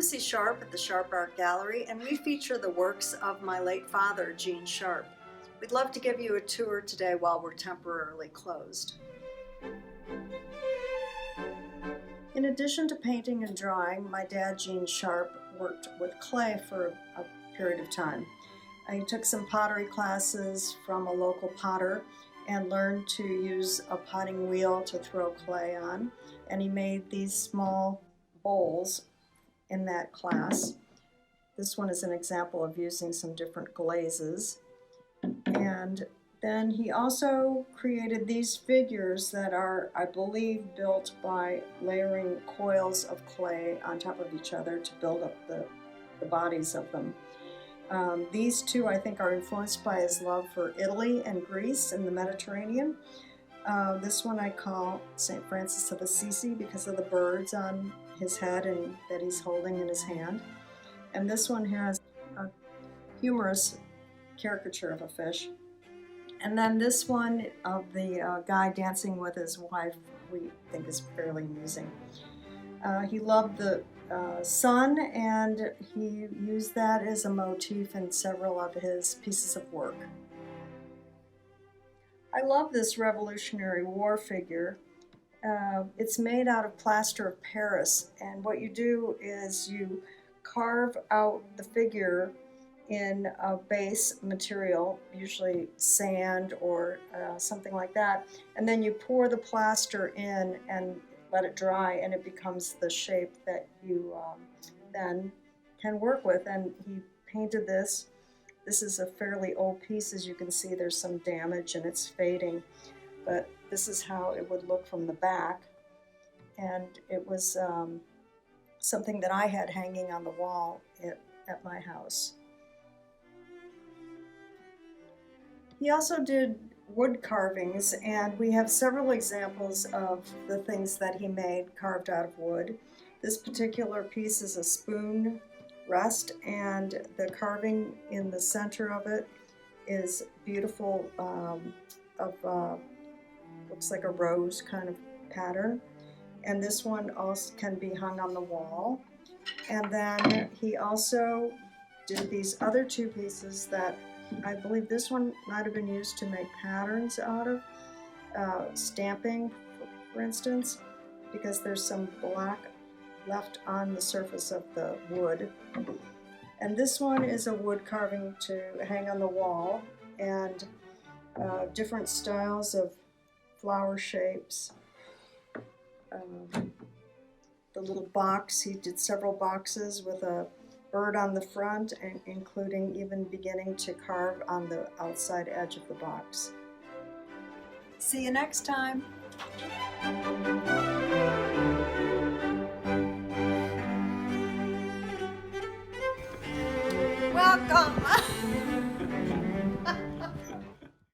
Lucy Sharp at the Sharp Art Gallery, and we feature the works of my late father, Gene Sharp. We'd love to give you a tour today while we're temporarily closed. In addition to painting and drawing, my dad, Gene Sharp, worked with clay for a period of time. He took some pottery classes from a local potter and learned to use a potting wheel to throw clay on, and he made these small bowls in that class. This one is an example of using some different glazes. And then he also created these figures that are, I believe, built by layering coils of clay on top of each other to build up the bodies of them. These two, I think, are influenced by his love for Italy and Greece and the Mediterranean. This one I call St. Francis of Assisi because of the birds on his head and that he's holding in his hand. And this one here has a humorous caricature of a fish. And then this one of the guy dancing with his wife, we think is fairly amusing. He loved the sun, and he used that as a motif in several of his pieces of work. I love this Revolutionary War figure. It's made out of plaster of Paris, and what you do is you carve out the figure in a base material, usually sand or something like that, and then you pour the plaster in and let it dry, and it becomes the shape that you then can work with. And he painted this. This is a fairly old piece. As you can see, there's some damage and it's fading, but this is how it would look from the back. And it was something that I had hanging on the wall at my house. He also did wood carvings, and we have several examples of the things that he made carved out of wood. This particular piece is a spoon rest, and the carving in the center of it is beautiful, looks like a rose kind of pattern. And this one also can be hung on the wall. And then he also did these other two pieces that I believe this one might have been used to make patterns out of, stamping, for instance, because there's some black left on the surface of the wood. And this one is a wood carving to hang on the wall, and different styles of flower shapes. The little box, he did several boxes with a bird on the front, and including even beginning to carve on the outside edge of the box. See you next time. Welcome.